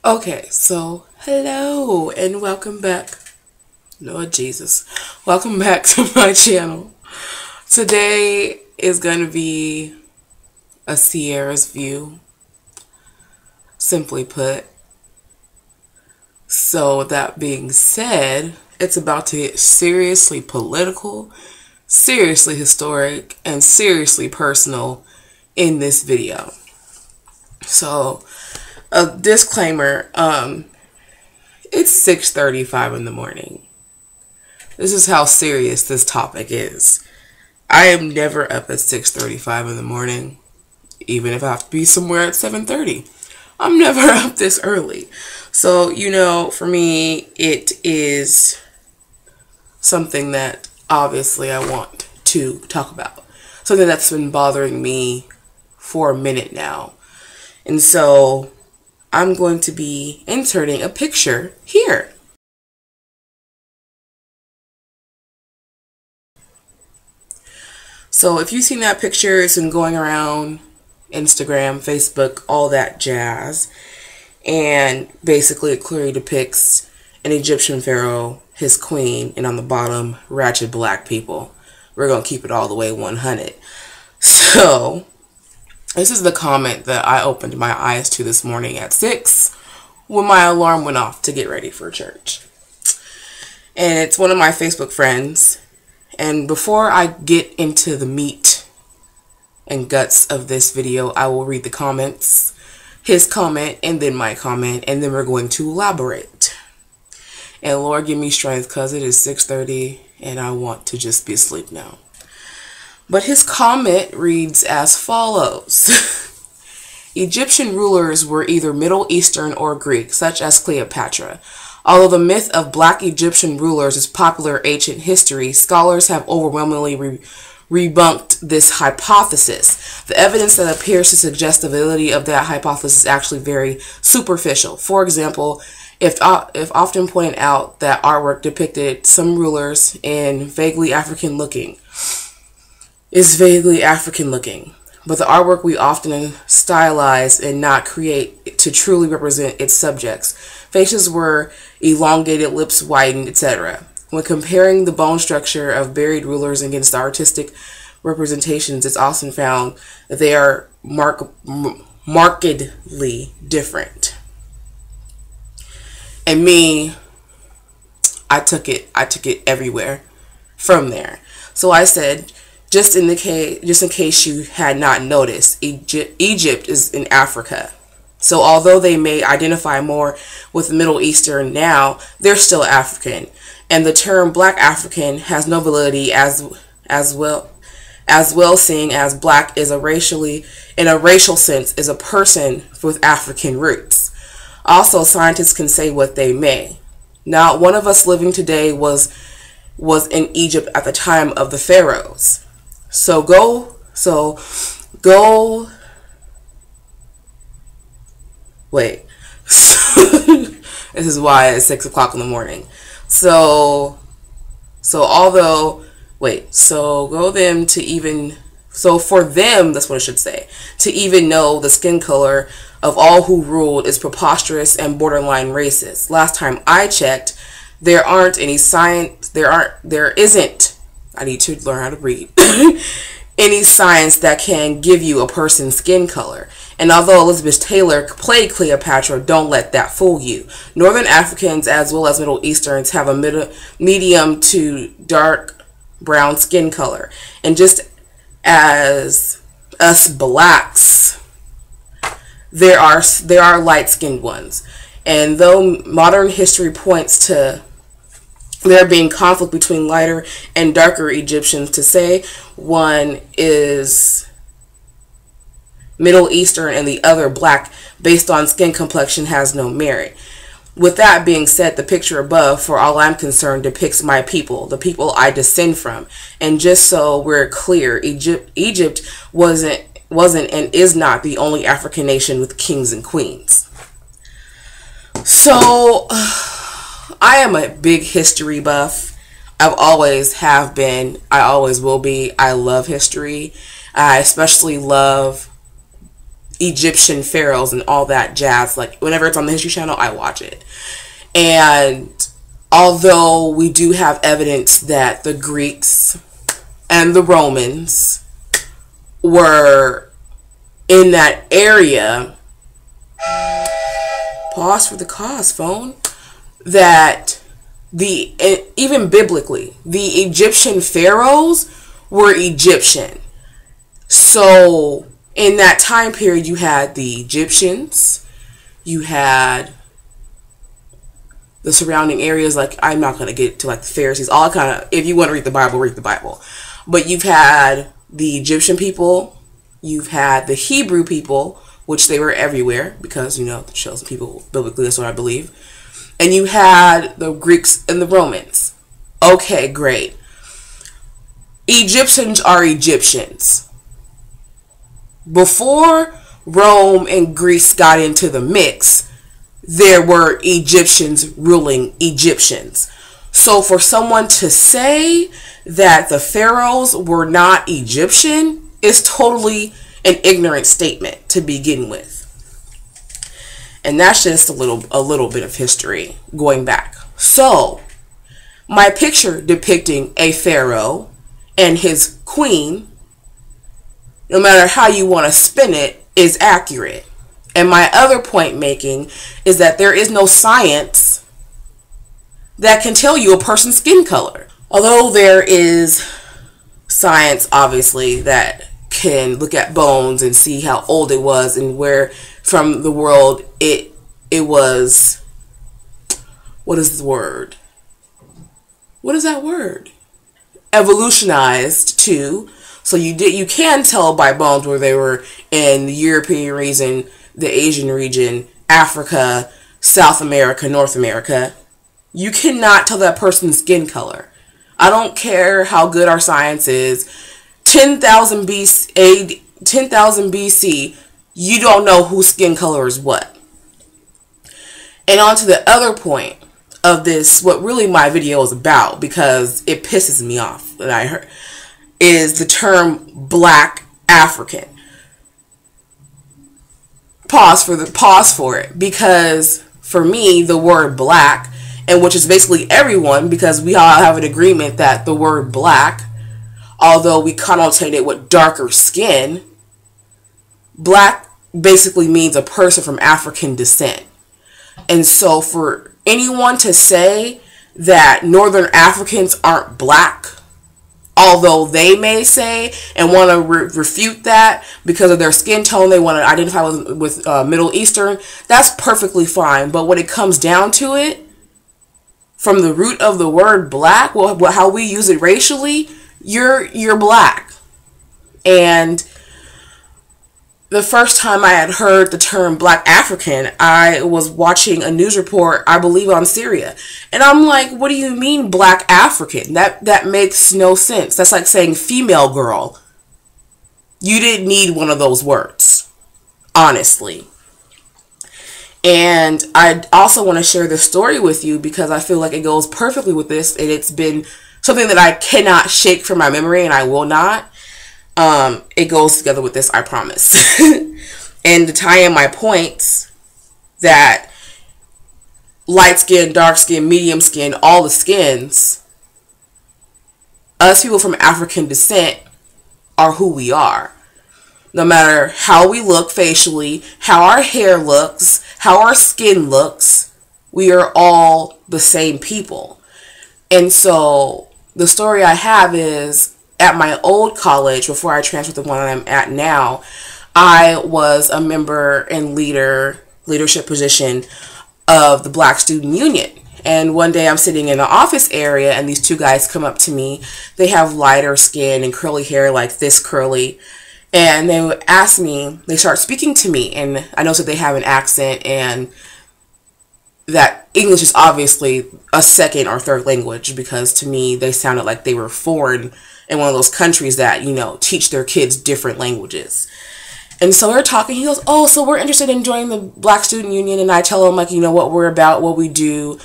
Okay, so hello and welcome back. Lord Jesus. Welcome back to my channel. Today is going to be a Ciara's view, simply put. So with that being said, it's about to get seriously political, seriously historic, and seriously personal in this video. So, a disclaimer, it's 6:35 in the morning. This is how serious this topic is. I am never up at 6:35 in the morning, even if I have to be somewhere at 7:30. I'm never up this early. So, for me, it is something that obviously I want to talk about. Something that's been bothering me for a minute now. And so I'm going to be inserting a picture here. So if you've seen that picture, it's been going around Instagram, Facebook, all that jazz. And basically it clearly depicts an Egyptian pharaoh, his queen, and on the bottom, ratchet black people. We're going to keep it all the way 100. So this is the comment that I opened my eyes to this morning at 6 when my alarm went off to get ready for church. And it's one of my Facebook friends. And before I get into the meat and guts of this video, I will read the comments, his comment, and then my comment, and then we're going to elaborate. And Lord, give me strength because it is 6:30 and I want to just be asleep now. But his comment reads as follows. Egyptian rulers were either Middle Eastern or Greek, such as Cleopatra. Although the myth of black Egyptian rulers is popular in ancient history, scholars have overwhelmingly rebunked this hypothesis. The evidence that appears to suggest the validity of that hypothesis is actually very superficial. For example, if often pointed out that artwork depicted some rulers in vaguely African looking, but the artwork we often stylize and not create to truly represent its subjects. Faces were elongated, lips widened, etc. When comparing the bone structure of buried rulers against the artistic representations, it's often found that they are markedly different. And me, I took it everywhere from there. So I said, just in case you had not noticed, Egypt is in Africa. So although they may identify more with the Middle Eastern now, they're still African. And the term Black African has no validity as well, seeing as black is in a racial sense, is a person with African roots. Also, scientists can say what they may. Not one of us living today was in Egypt at the time of the pharaohs. Wait. This is why it's 6 o'clock in the morning. So for them, that's what I should say, to even know the skin color of all who ruled is preposterous and borderline racist. Last time I checked, there isn't, I need to learn how to read, any science that can give you a person's skin color. And although Elizabeth Taylor played Cleopatra, don't let that fool you. Northern Africans as well as Middle Easterns have a medium to dark brown skin color. And just as us blacks, there are light-skinned ones. And though modern history points to there being conflict between lighter and darker Egyptians, to say one is Middle Eastern and the other black based on skin complexion has no merit. With that being said, the picture above, for all I'm concerned, depicts my people, the people I descend from. And just so we're clear, Egypt wasn't and is not the only African nation with kings and queens. So I am a big history buff. I've always have been. I always will be. I love history. I especially love Egyptian pharaohs and all that jazz. Like, whenever it's on the History Channel, I watch it. And although we do have evidence that the Greeks and the Romans were in that area, pause for the cause, phone, that even biblically, the Egyptian pharaohs were Egyptian. So in that time period, you had the Egyptians, you had the surrounding areas. Like, I'm not going to get to like the Pharisees, all kind of, if you want to read the Bible, read the Bible. But you've had the Egyptian people, you've had the Hebrew people, which they were everywhere because, the chosen people biblically, that's what I believe. And you had the Greeks and the Romans. Okay, great. Egyptians are Egyptians. Before Rome and Greece got into the mix, there were Egyptians ruling Egyptians. So for someone to say that the pharaohs were not Egyptian is totally an ignorant statement to begin with. And that's just a little bit of history going back. So, my picture depicting a pharaoh and his queen, no matter how you want to spin it, is accurate. And my other point making is that there is no science that can tell you a person's skin color. Although there is science, obviously, that can look at bones and see how old it was and where from the world it was. What is the word? What is that word? Evolutionized to. So you can tell by bones where they were in the European region, the Asian region, Africa, South America, North America. You cannot tell that person's skin color. I don't care how good our science is. 10,000 BC, you don't know whose skin color is what. And on to the other point of this, what really my video is about, because it pisses me off that I heard, is the term Black African. Pause for it, because for me, the word black, and which is basically everyone, because we all have an agreement that the word black, although we connotate it with darker skin, black basically means a person from African descent. And so for anyone to say that Northern Africans aren't black, although they may say and want to refute that because of their skin tone, they want to identify with Middle Eastern, that's perfectly fine. But when it comes down to it, from the root of the word black, well, how we use it racially, you're black. And the first time I had heard the term Black African, I was watching a news report, I believe on Syria. And I'm like, what do you mean Black African? That makes no sense. That's like saying female girl. You didn't need one of those words, honestly. And I also want to share this story with you because I feel like it goes perfectly with this, and it's been something that I cannot shake from my memory, and I will not. It goes together with this, I promise. And to tie in my points, that light skin, dark skin, medium skin, all the skins, us people from African descent are who we are. No matter how we look facially, how our hair looks, how our skin looks, we are all the same people. And so the story I have is, at my old college, before I transferred to the one I'm at now, I was a member and leadership position of the Black Student Union. And one day I'm sitting in the office area and these two guys come up to me. They have lighter skin and curly hair, like this curly. And they would ask me, they start speaking to me, and I noticed that they have an accent, and that English is obviously a second or third language, because to me they sounded like they were foreign in one of those countries that, teach their kids different languages. And so we're talking, he goes, oh, so we're interested in joining the Black Student Union. And I tell him, like, what we're about, what we do.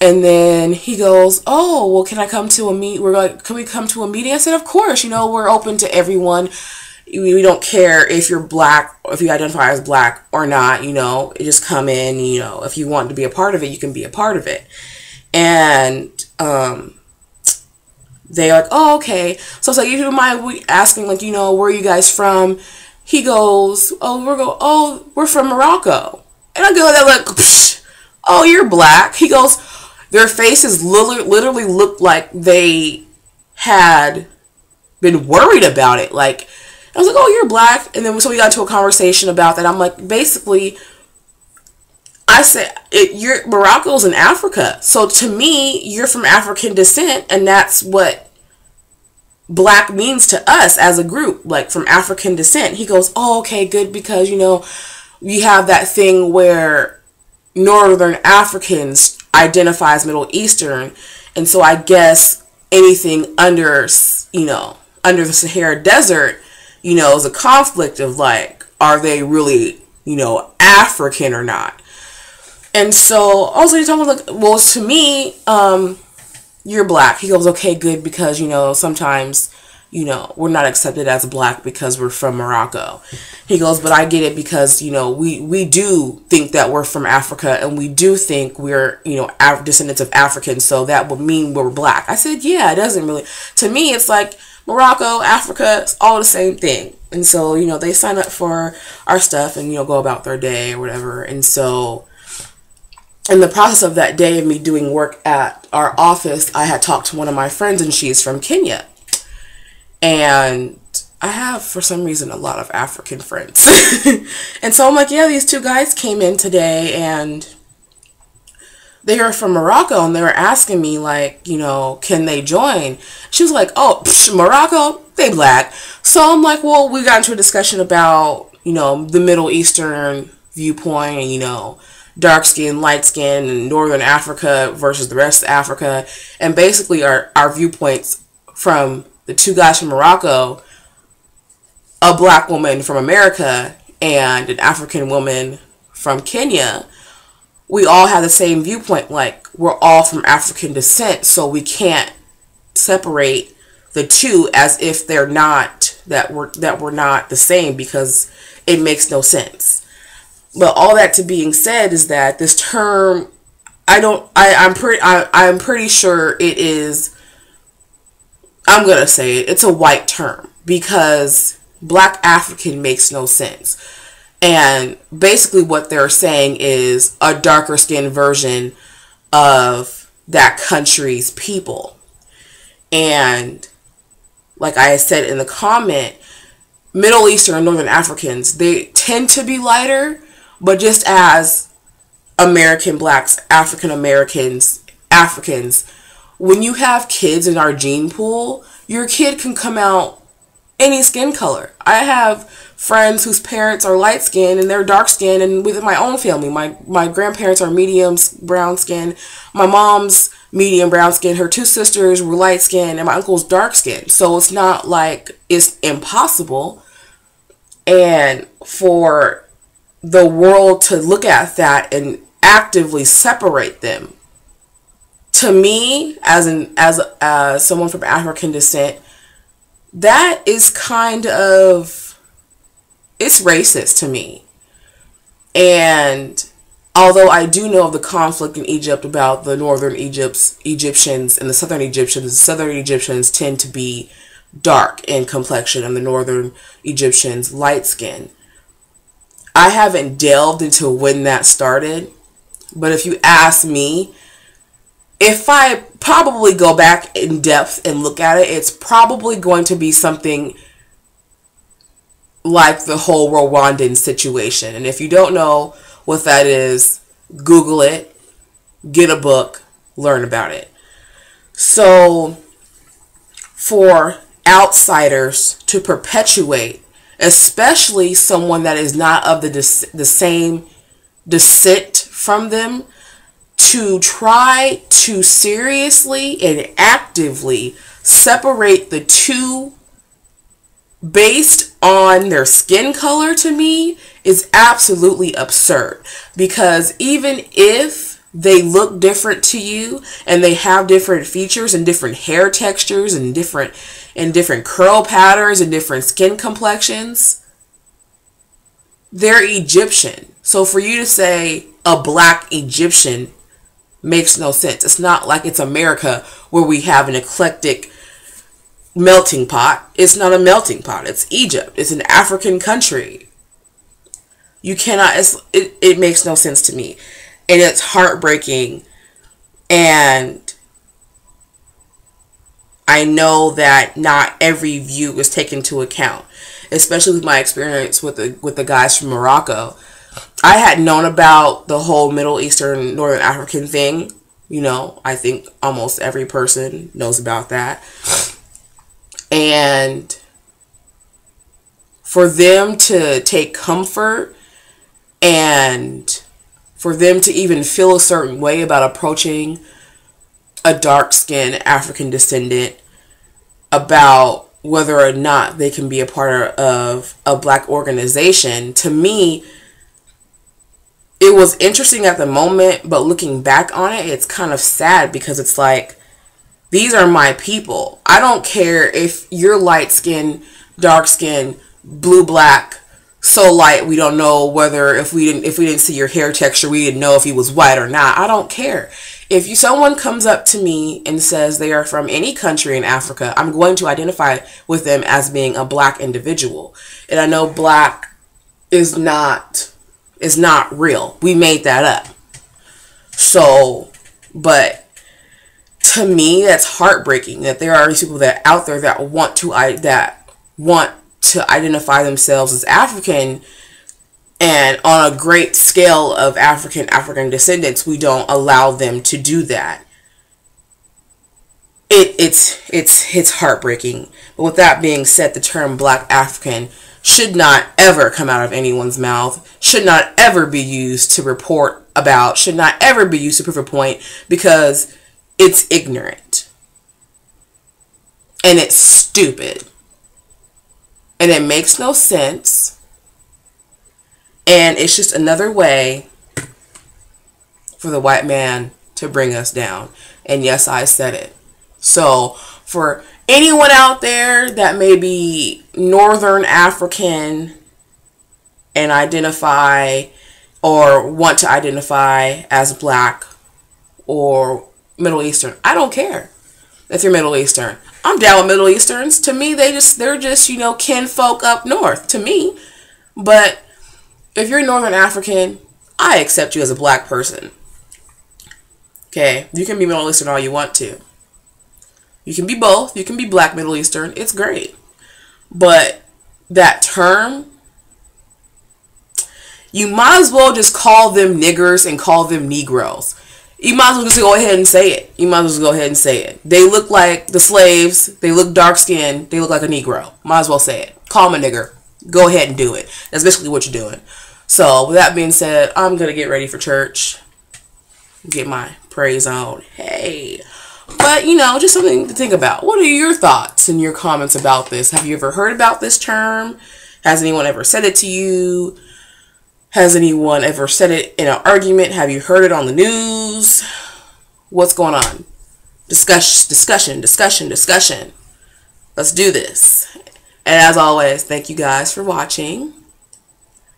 And then he goes, oh, well, can I come to a meet? We're like, can we come to a meeting? I said, of course, we're open to everyone. we don't care if you're black, or if you identify as black or not, you know, you just come in, you know, if you want to be a part of it, you can be a part of it. And they're like, oh, okay. So it's like, you don't mind asking, like, you know, where are you guys from? He goes, we're from Morocco. And I go there like, psh, oh, you're black. He goes, their faces literally looked like they had been worried about it. Like, I was like, oh, you're black. And then so we got into a conversation about that. I'm like, basically, I said, Morocco's in Africa. So to me, you're from African descent, and that's what black means to us as a group, like from African descent. He goes, oh, okay, good, because, you know, we have that thing where Northern Africans identify as Middle Eastern, and so I guess anything under, you know, under the Sahara Desert, you know, is a conflict of like, are they really, you know, African or not? And so also you're talking like, well, to me, you're black. He goes, okay, good, because, you know, sometimes, you know, we're not accepted as black because we're from Morocco. He goes, but I get it, because, you know, we do think that we're from Africa, and we do think we're, you know, descendants of Africans, so that would mean we're black. I said, yeah, it doesn't really. To me, it's like Morocco, Africa, it's all the same thing. And so, you know, they sign up for our stuff and, you know, go about their day or whatever. And so in the process of that day of me doing work at our office, I had talked to one of my friends, and she's from Kenya. And I have, for some reason, a lot of African friends. And so I'm like, yeah, these two guys came in today, and they are from Morocco, and they were asking me, like, you know, can they join? She was like, oh, psh, Morocco, they black. So I'm like, well, we got into a discussion about, you know, the Middle Eastern viewpoint, and, you know, dark skin, light skin, and Northern Africa versus the rest of Africa. And basically our viewpoints from the two guys from Morocco, a black woman from America, and an African woman from Kenya, we all have the same viewpoint. Like, we're all from African descent, so we can't separate the two as if they're not, that we're not the same, because it makes no sense. But all that to being said is that this term, I'm pretty sure it is, I'm going to say it, it's a white term, because black African makes no sense. And basically what they're saying is a darker skinned version of that country's people. And like I said in the comment, Middle Eastern and Northern Africans, they tend to be lighter, but just as American blacks, African Americans, Africans, when you have kids in our gene pool, your kid can come out any skin color. I have friends whose parents are light skinned and they're dark skinned, and within my own family, my grandparents are medium brown skin, my mom's medium brown skin, her two sisters were light skinned, and my uncle's dark skinned. So it's not like it's impossible. And for the world to look at that and actively separate them, to me, as someone from African descent, that is kind of, it's racist to me. And although I do know of the conflict in Egypt about the northern Egyptians and the southern Egyptians tend to be dark in complexion and the northern Egyptians light skin. I haven't delved into when that started, but if you ask me, if I probably go back in depth and look at it, it's probably going to be something like the whole Rwandan situation. And if you don't know what that is, Google it, get a book, learn about it. So for outsiders to perpetuate, especially someone that is not of the same descent from them, to try to seriously and actively separate the two based on their skin color, to me, is absolutely absurd. Because even if they look different to you and they have different features and different hair textures and different and different curl patterns and different skin complexions, they're Egyptian. So for you to say a black Egyptian makes no sense. It's not like it's America where we have an eclectic melting pot. It's not a melting pot. It's Egypt. It's an African country. You cannot, it makes no sense to me. And it's heartbreaking. And I know that not every view is taken into account, especially with my experience with the guys from Morocco. I had known about the whole Middle Eastern, Northern African thing. You know, I think almost every person knows about that. And for them to take comfort and for them to even feel a certain way about approaching a dark-skinned African descendant about whether or not they can be a part of a black organization, to me, it was interesting at the moment, but looking back on it, it's kind of sad because it's like, these are my people. I don't care if you're light-skinned, dark-skinned, blue, black, so light we don't know whether if we didn't see your hair texture, we didn't know if he was white or not. I don't care. If someone comes up to me and says they are from any country in Africa, I'm going to identify with them as being a black individual. And I know black is not real. We made that up. So, but to me, that's heartbreaking that there are these people that out there that want to identify themselves as African, and on a great scale of African descendants, we don't allow them to do that. It's heartbreaking. But with that being said, the term Black African should not ever come out of anyone's mouth, should not ever be used to report about, should not ever be used to prove a point, because it's ignorant. And it's stupid. And it makes no sense. And it's just another way for the white man to bring us down. And yes, I said it. So for anyone out there that may be Northern African and identify or want to identify as black or Middle Eastern, I don't care if you're Middle Eastern. I'm down with Middle Easterns. To me, they're just, you know, kinfolk up north to me. But if you're Northern African, I accept you as a black person. Okay? You can be Middle Eastern all you want to. You can be both. You can be black Middle Eastern. It's great. But that term, you might as well just call them niggers and call them Negroes. You might as well just go ahead and say it. You might as well just go ahead and say it. They look like the slaves. They look dark-skinned. They look like a Negro. Might as well say it. Call them a nigger. Go ahead and do it. That's basically what you're doing. So, with that being said, I'm going to get ready for church. Get my praise on. Hey. But, you know, just something to think about. What are your thoughts and your comments about this? Have you ever heard about this term? Has anyone ever said it to you? Has anyone ever said it in an argument? Have you heard it on the news? What's going on? Discussion. Let's do this. And as always, thank you guys for watching.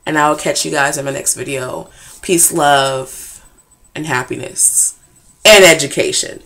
And I will catch you guys in my next video. Peace, love, and happiness. And education.